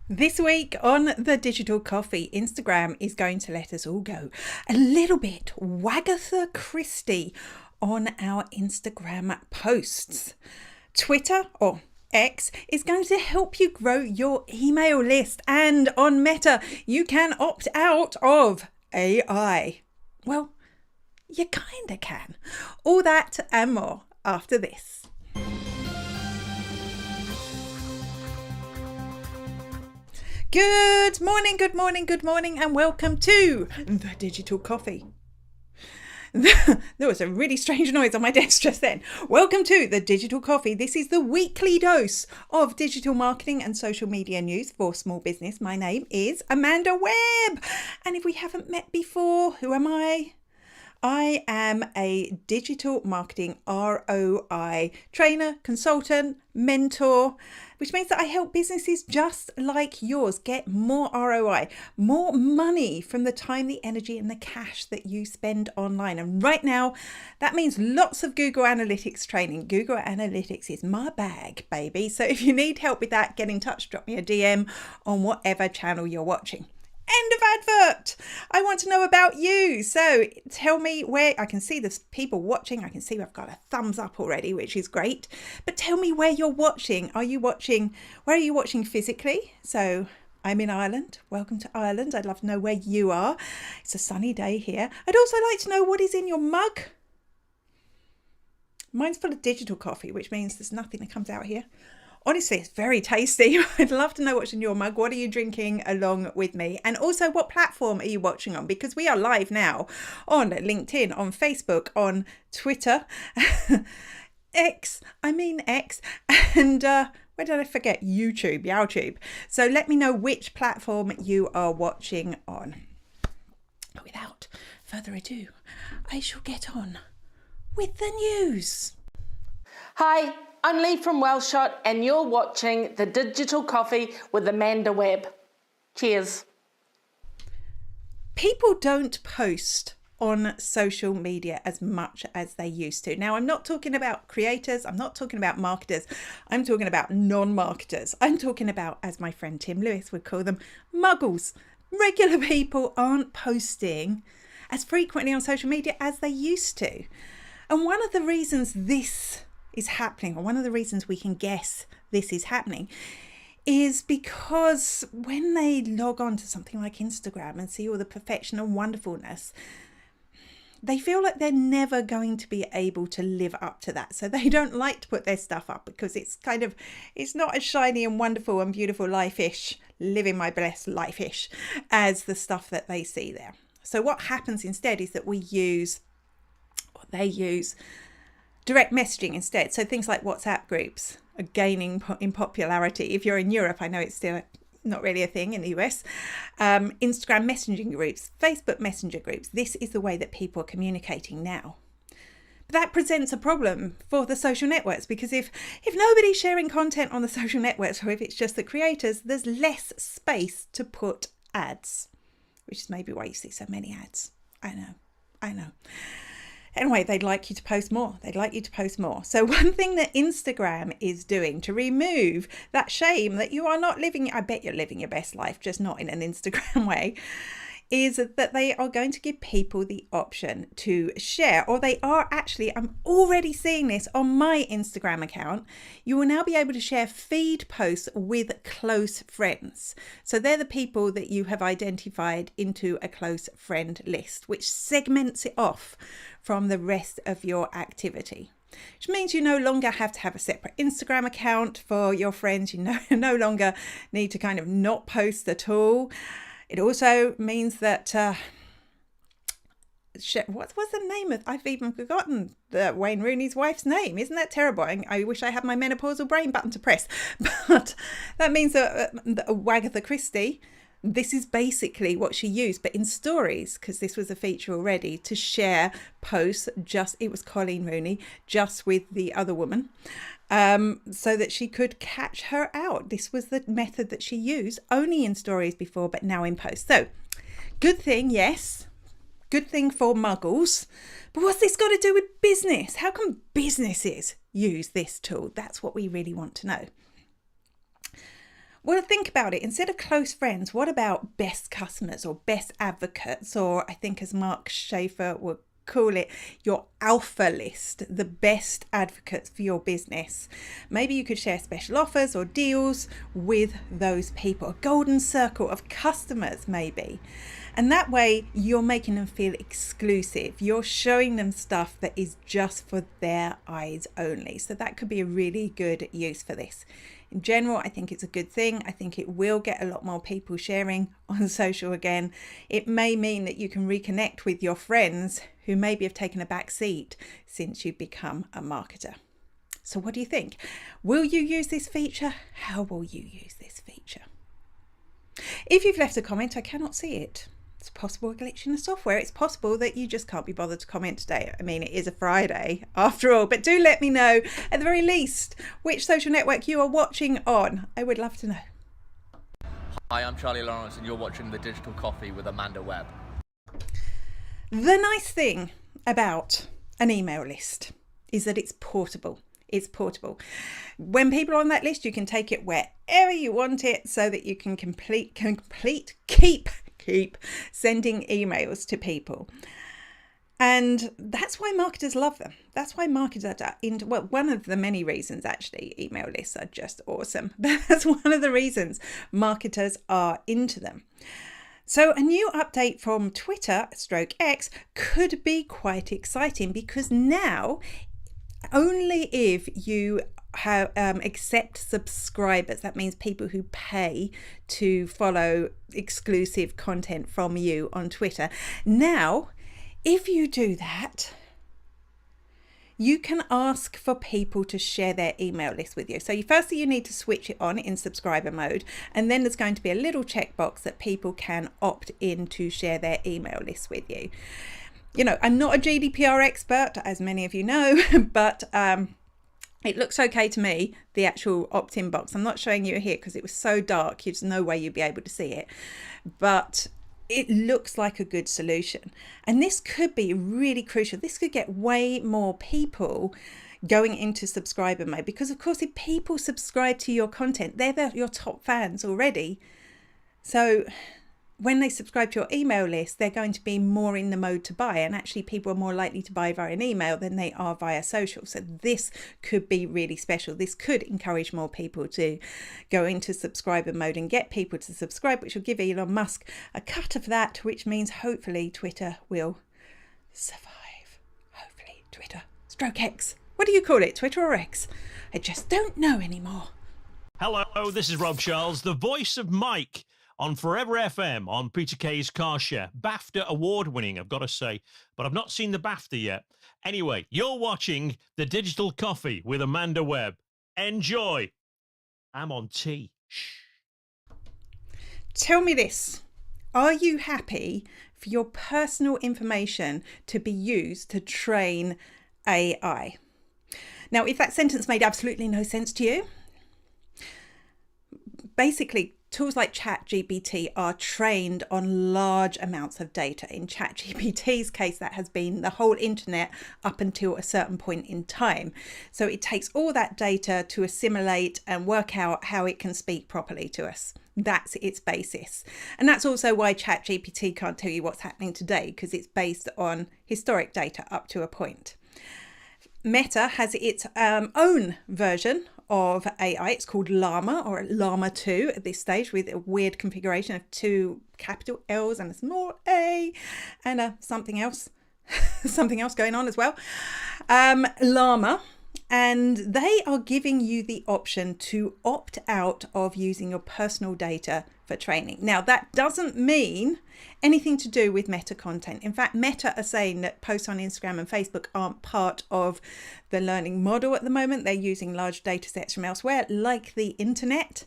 This week on the Digital Coffee, Instagram is going to let us all go a little bit Wagatha Christie on our Instagram posts. Twitter, or X, is going to help you grow your email list. And on Meta, you can opt out of AI. Well, you kinda can. All that and more after this. Good morning, and welcome to the Digital Coffee. There was a really strange noise on my desk just then. Welcome to the Digital Coffee. This is the weekly dose of digital marketing and social media news for small business. My name is Amanda Webb. And if we haven't met before, who am I? I am a digital marketing ROI trainer, consultant, mentor, which means that I help businesses just like yours get more ROI, more money from the time, the energy, and the cash that you spend online. And right now, that means lots of Google Analytics training. Google Analytics is my bag, baby. So if you need help with that, get in touch, drop me a DM on whatever channel you're watching. End of advert. I want to know about you. So tell me where. I can see there's people watching. I can see I've got a thumbs up already, which is great. But tell me where you're watching. Where are you watching physically? So I'm in Ireland. Welcome to Ireland. I'd love to know where you are. It's a sunny day here. I'd also like to know what is in your mug. Mine's full of digital coffee, which means there's nothing that comes out here. Honestly, it's very tasty. I'd love to know what's in your mug. What are you drinking along with me? And also, what platform are you watching on? Because we are live now on LinkedIn, on Facebook, on Twitter, X, and where did I forget? YouTube. So let me know which platform you are watching on. Without further ado, I shall get on with the news. Hi, I'm Lee from Wellshot and you're watching the Digital Coffee with Amanda Webb. Cheers. People don't post on social media as much as they used to. Now, I'm not talking about creators. I'm not talking about marketers. I'm talking about non-marketers. I'm talking about, as my friend Tim Lewis would call them, muggles. Regular people aren't posting as frequently on social media as they used to. And one of the reasons this is happening, or one of the reasons we can guess this is happening, is because when they log on to something like Instagram and see all the perfection and wonderfulness, they feel like they're never going to be able to live up to that. So they don't like to put their stuff up because it's not as shiny and wonderful and beautiful life-ish, living my blessed life-ish, as the stuff that they see there. So what happens instead is that they use direct messaging instead. So things like WhatsApp groups are gaining in popularity. If you're in Europe, I know it's still not really a thing in the US. Instagram messaging groups, Facebook messenger groups. This is the way that people are communicating now. But that presents a problem for the social networks, because if nobody's sharing content on the social networks, or if it's just the creators, there's less space to put ads, which is maybe why you see so many ads. I know. Anyway, they'd like you to post more. So one thing that Instagram is doing to remove that shame that you are not living, I bet you're living your best life, just not in an Instagram way, is that they are going to give people the option to share, or they are actually, I'm already seeing this on my Instagram account. You will now be able to share feed posts with close friends. So they're the people that you have identified into a close friend list, which segments it off from the rest of your activity. Which means you no longer have to have a separate Instagram account for your friends. You no longer need to kind of not post at all. It also means that, what's the name of, I've even forgotten Wayne Rooney's wife's name. Isn't that terrible? I wish I had my menopausal brain button to press. But that means that Wagatha Christie, this is basically what she used, but in stories, because this was a feature already, to share posts, it was Colleen Rooney, just with the other woman, so that she could catch her out. This was the method that she used, only in stories before, but now in posts. So, good thing, yes. Good thing for muggles. But what's this got to do with business? How can businesses use this tool? That's what we really want to know. Well, think about it. Instead of close friends, what about best customers or best advocates, or I think as Mark Schaefer would call it, your alpha list, the best advocates for your business. Maybe you could share special offers or deals with those people, a golden circle of customers maybe. And that way you're making them feel exclusive. You're showing them stuff that is just for their eyes only. So that could be a really good use for this. In general, I think it's a good thing. I think it will get a lot more people sharing on social again. It may mean that you can reconnect with your friends who maybe have taken a back seat since you've become a marketer. So what do you think? Will you use this feature? How will you use this feature? If you've left a comment, I cannot see it. It's a possible glitch in the software. It's possible that you just can't be bothered to comment today. I mean, it is a Friday after all, but do let me know at the very least which social network you are watching on. I would love to know. Hi, I'm Charlie Lawrence and you're watching The Digital Coffee with Amanda Webb. The nice thing about an email list is that it's portable. It's portable. When people are on that list, you can take it wherever you want it so that you can keep sending emails to people. And that's why marketers love them. That's why marketers are into, well, one of the many reasons actually, email lists are just awesome. That's one of the reasons marketers are into them. So a new update from Twitter /X could be quite exciting, because now only if you have accept subscribers, that means people who pay to follow exclusive content from you on Twitter. Now, if you do that, you can ask for people to share their email list with you. So firstly, you need to switch it on in subscriber mode, and then there's going to be a little checkbox that people can opt in to share their email list with you. You know, I'm not a GDPR expert, as many of you know, but it looks okay to me, the actual opt-in box. I'm not showing you here because it was so dark, there's no way you'd be able to see it. But it looks like a good solution. And this could be really crucial. This could get way more people going into subscriber mode, because of course, if people subscribe to your content, they're your top fans already. So when they subscribe to your email list, they're going to be more in the mode to buy, and actually people are more likely to buy via an email than they are via social. So this could be really special. This could encourage more people to go into subscriber mode and get people to subscribe, which will give Elon Musk a cut of that, which means hopefully Twitter will survive. Hopefully Twitter /X. What do you call it, Twitter or X? I just don't know anymore. Hello, this is Rob Charles, the voice of Mike on Forever FM on Peter Kay's Car Share. BAFTA award winning, I've got to say, but I've not seen the BAFTA yet. Anyway, you're watching The Digital Coffee with Amanda Webb. Enjoy. I'm on tea. Shh. Tell me this. Are you happy for your personal information to be used to train AI? Now, if that sentence made absolutely no sense to you, basically, tools like ChatGPT are trained on large amounts of data. In ChatGPT's case, that has been the whole internet up until a certain point in time. So it takes all that data to assimilate and work out how it can speak properly to us. That's its basis. And that's also why ChatGPT can't tell you what's happening today, because it's based on historic data up to a point. Meta has its own version of AI. It's called Llama, or Llama 2 at this stage, with a weird configuration of 2 capital L's and a small a and something else going on as well. Llama, and they are giving you the option to opt out of using your personal data for training. Now, that doesn't mean anything to do with Meta content. In fact, Meta are saying that posts on Instagram and Facebook aren't part of the learning model at the moment. They're using large data sets from elsewhere, like the internet.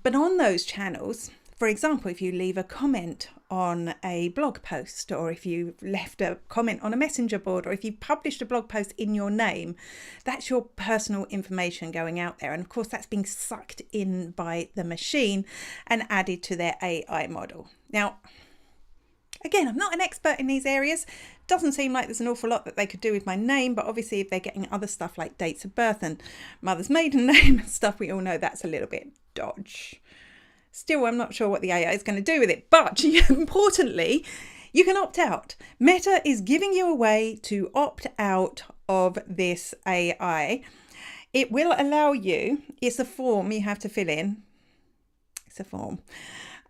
But on those channels, for example, if you leave a comment on a blog post, or if you left a comment on a messenger board, or if you published a blog post in your name, that's your personal information going out there. And of course, that's being sucked in by the machine and added to their AI model. Now, again, I'm not an expert in these areas. Doesn't seem like there's an awful lot that they could do with my name, but obviously if they're getting other stuff like dates of birth and mother's maiden name and stuff, we all know that's a little bit dodge. Still, I'm not sure what the AI is going to do with it. But importantly, you can opt out. Meta is giving you a way to opt out of this AI. It will allow you, it's a form you have to fill in. It's a form.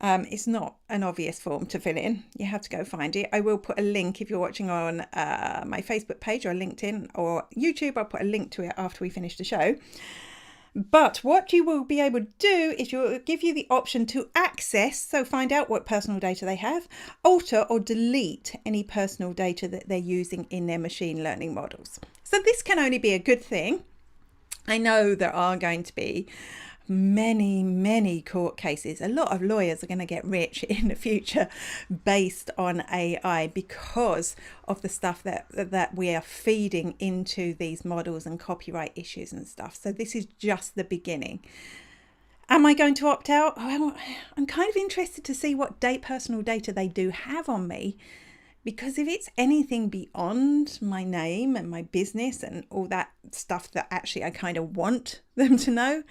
It's not an obvious form to fill in. You have to go find it. I will put a link if you're watching on my Facebook page or LinkedIn or YouTube. I'll put a link to it after we finish the show. But what you will be able to do is you'll give you the option to access, so find out what personal data they have, alter or delete any personal data that they're using in their machine learning models. So this can only be a good thing. I know there are going to be many court cases. A lot of lawyers are going to get rich in the future based on AI because of the stuff that we are feeding into these models and copyright issues and stuff. So this is just the beginning. Am I going to opt out? Well, I'm kind of interested to see what personal data they do have on me, because if it's anything beyond my name and my business and all that stuff that actually I kind of want them to know,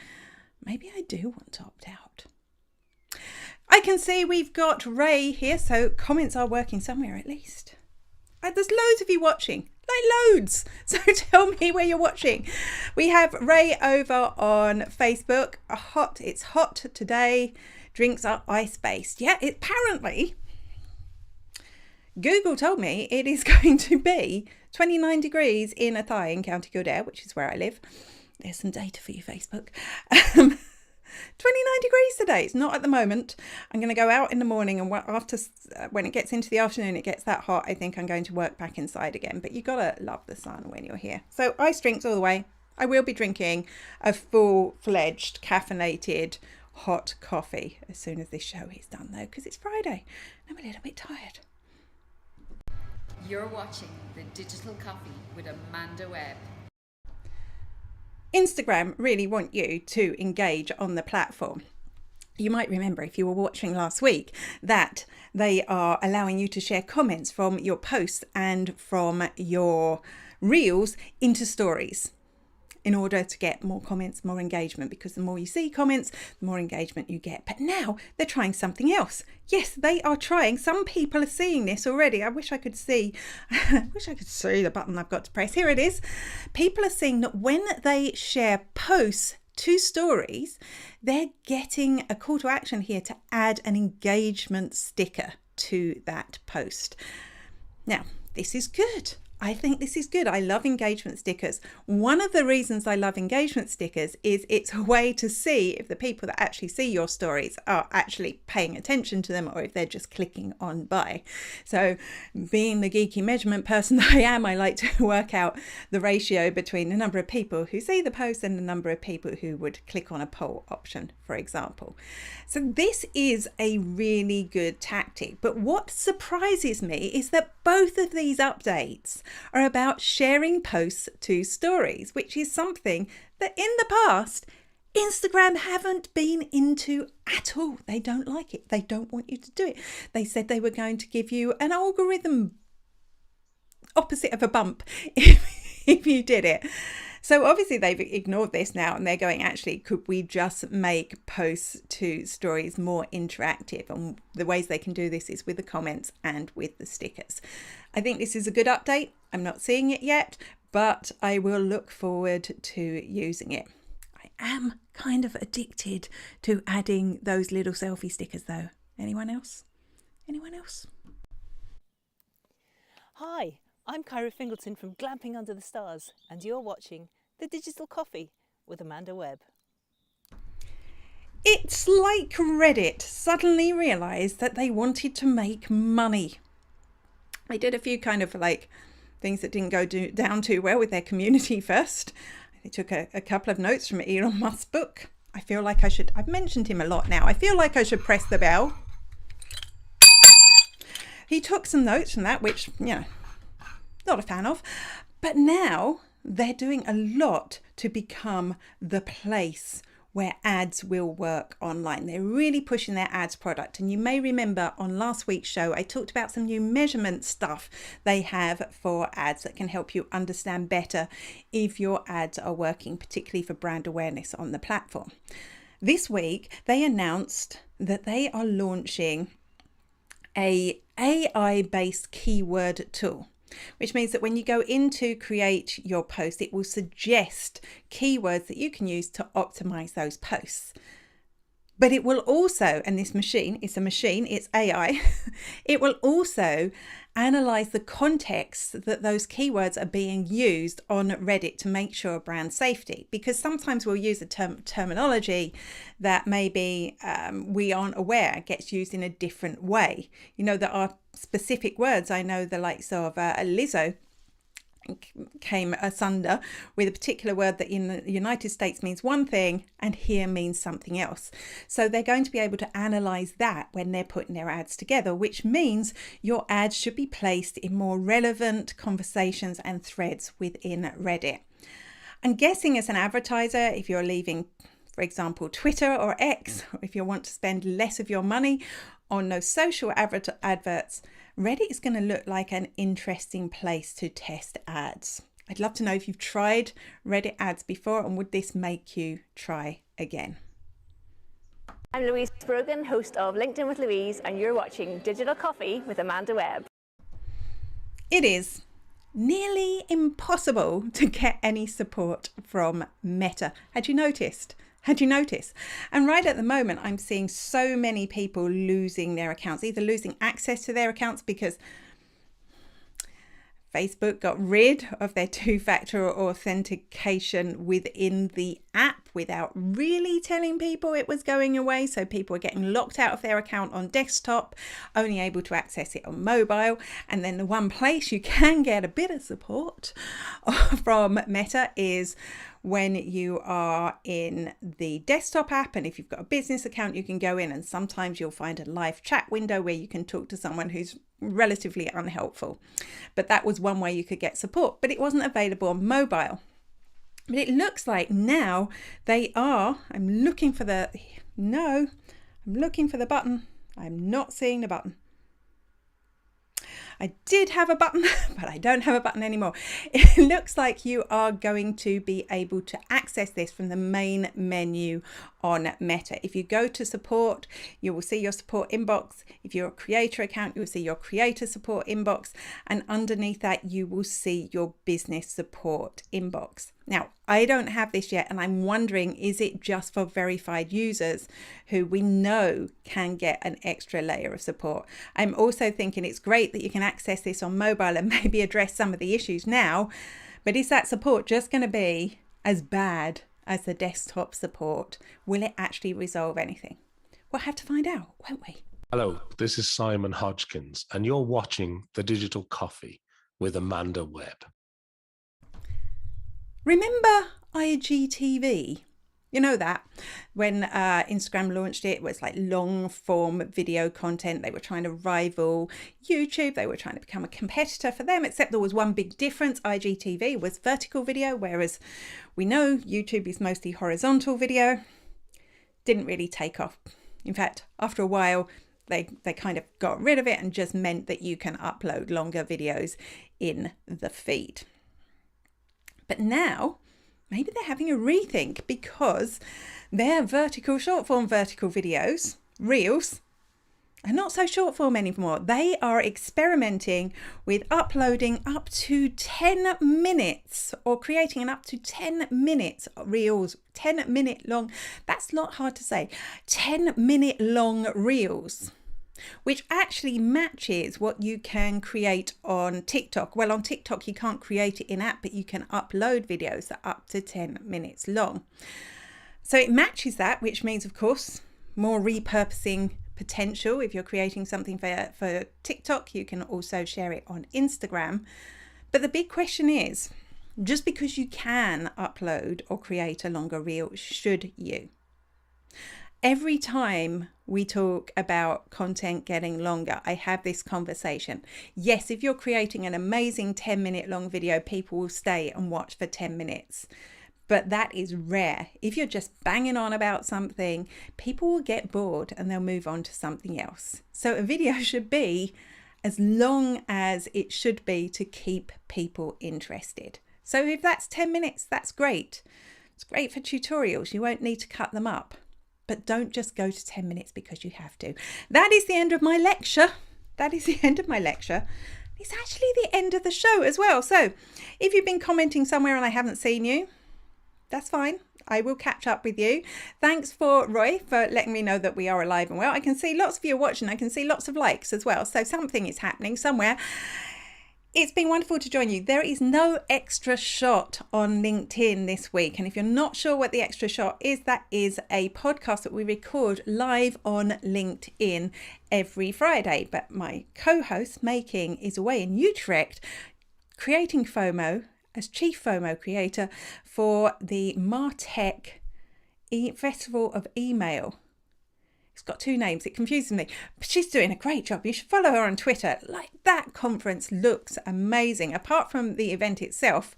maybe I do want to opt out. I can see we've got Ray here, so comments are working somewhere at least. There's loads of you watching, like loads. So tell me where you're watching. We have Ray over on Facebook. It's hot today. Drinks are ice-based. Yeah, apparently Google told me it is going to be 29 degrees in Athy in County Kildare, which is where I live. There's some data for you, Facebook. 29 degrees today. It's not at the moment. I'm going to go out in the morning, and after when it gets into the afternoon, it gets that hot. I think I'm going to work back inside again. But you got to love the sun when you're here. So ice drinks all the way. I will be drinking a full-fledged caffeinated hot coffee as soon as this show is done, though, because it's Friday. I'm a little bit tired. You're watching The Digital Coffee with Amanda Webb. Instagram really want you to engage on the platform. You might remember, if you were watching last week, that they are allowing you to share comments from your posts and from your reels into stories in order to get more comments, more engagement, because the more you see comments, the more engagement you get. But now they're trying something else. Yes, they are trying. Some people are seeing this already. I wish I could see the button I've got to press. Here it is. People are seeing that when they share posts to stories, they're getting a call to action here to add an engagement sticker to that post. Now, this is good. I think this is good. I love engagement stickers. One of the reasons I love engagement stickers is it's a way to see if the people that actually see your stories are actually paying attention to them or if they're just clicking on by. So being the geeky measurement person that I am, I like to work out the ratio between the number of people who see the post and the number of people who would click on a poll option, for example. So this is a really good tactic. But what surprises me is that both of these updates are about sharing posts to stories, which is something that in the past Instagram haven't been into at all. They don't like it. They don't want you to do it. They said they were going to give you an algorithm opposite of a bump if you did it. So obviously they've ignored this now, and they're going, actually, could we just make posts to stories more interactive? And the ways they can do this is with the comments and with the stickers. I think this is a good update. I'm not seeing it yet, but I will look forward to using it. I am kind of addicted to adding those little selfie stickers though. Anyone else? Anyone else? Hi, I'm Kyra Fingleton from Glamping Under the Stars, and you're watching The Digital Coffee with Amanda Webb. It's like Reddit suddenly realised that they wanted to make money. They did a few kind of like things that didn't go down too well with their community first. They took a couple of notes from Elon Musk's book. I feel like I've mentioned him a lot now. I feel like I should press the bell. He took some notes from that, which, not a fan of. But now they're doing a lot to become the place where ads will work online. They're really pushing their ads product. And you may remember on last week's show, I talked about some new measurement stuff they have for ads that can help you understand better if your ads are working, particularly for brand awareness on the platform. This week, they announced that they are launching a AI-based keyword tool, which means that when you go in to create your post, it will suggest keywords that you can use to optimize those posts. But it will also, and this machine, it's a machine, it's AI, it will also analyze the context that those keywords are being used on Reddit to make sure brand safety. Because sometimes we'll use a terminology that maybe we aren't aware gets used in a different way. You know, there are specific words. I know the likes of Lizzo came asunder with a particular word that in the United States means one thing and here means something else. So they're going to be able to analyze that when they're putting their ads together, which means your ads should be placed in more relevant conversations and threads within Reddit. I'm guessing as an advertiser, if you're leaving, for example, Twitter or X, or if you want to spend less of your money on those social adverts, Reddit is going to look like an interesting place to test ads. I'd love to know if you've tried Reddit ads before, and would this make you try again? I'm Louise Brogan, host of LinkedIn with Louise, and you're watching Digital Coffee with Amanda Webb. It is nearly impossible to get any support from Meta. Had you noticed? And right at the moment, I'm seeing so many people losing their accounts, either losing access to their accounts because Facebook got rid of their two-factor authentication within the app without really telling people it was going away. So people were getting locked out of their account on desktop, only able to access it on mobile. And then the one place you can get a bit of support from Meta is when you are in the desktop app. And if you've got a business account, you can go in and sometimes you'll find a live chat window where you can talk to someone who's relatively unhelpful. But that was one way you could get support, but it wasn't available on mobile. But it looks like now they are, I'm looking for the button. I'm not seeing the button. I did have a button, but I don't have a button anymore. It looks like you are going to be able to access this from the main menu on Meta. If you go to support, you will see your support inbox. If you're a creator account, you will see your creator support inbox. And underneath that, you will see your business support inbox. Now, I don't have this yet, and I'm wondering, is it just for verified users who we know can get an extra layer of support? I'm also thinking it's great that you can access this on mobile and maybe address some of the issues now, but is that support just going to be as bad as the desktop support? Will it actually resolve anything? We'll have to find out, won't we? Hello, this is Simon Hodgkins, and you're watching The Digital Coffee with Amanda Webb. Remember IGTV? You know that when Instagram launched it, it was like long form video content. They were trying to rival YouTube. They were trying to become a competitor for them, except there was one big difference. IGTV was vertical video, whereas we know YouTube is mostly horizontal video. Didn't really take off. In fact, after a while, they kind of got rid of it and just meant that you can upload longer videos in the feed. But now, maybe they're having a rethink because their vertical, short form vertical videos, Reels, are not so short form anymore. They are experimenting with uploading up to 10 minutes or creating an up to 10 minutes Reels, 10-minute long. That's not hard to say. 10-minute long Reels, which actually matches what you can create on TikTok. Well, on TikTok, you can't create it in app, but you can upload videos that are up to 10 minutes long. So it matches that, which means, of course, more repurposing potential. If you're creating something for TikTok, you can also share it on Instagram. But the big question is, just because you can upload or create a longer reel, should you? Every time we talk about content getting longer, I have this conversation. Yes, if you're creating an amazing 10-minute long video, people will stay and watch for 10 minutes. But that is rare. If you're just banging on about something, people will get bored and they'll move on to something else. So a video should be as long as it should be to keep people interested. So if that's 10 minutes, that's great. It's great for tutorials. You won't need to cut them up. but don't just go to 10 minutes because you have to. That is the end of my lecture. It's actually the end of the show as well. So if you've been commenting somewhere and I haven't seen you, that's fine. I will catch up with you. Thanks for Roy for letting me know that we are alive and well. I can see lots of you watching. I can see lots of likes as well. So something is happening somewhere. It's been wonderful to join you. There is no extra shot on LinkedIn this week. And if you're not sure what the extra shot is, that is a podcast that we record live on LinkedIn every Friday. But my co-host, Making, is away in Utrecht creating FOMO as chief FOMO creator for the Martech Festival of Email. It's got two names. It confuses me. But she's doing a great job. You should follow her on Twitter. Like, that conference looks amazing. Apart from the event itself,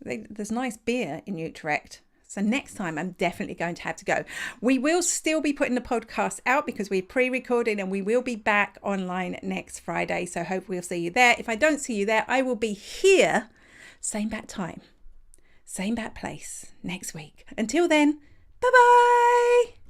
there's nice beer in Utrecht. So next time I'm definitely going to have to go. We will still be putting the podcast out because we're pre-recording, and we will be back online next Friday. So hope we'll see you there. If I don't see you there, I will be here, same bat time, same bat place next week. Until then, bye-bye.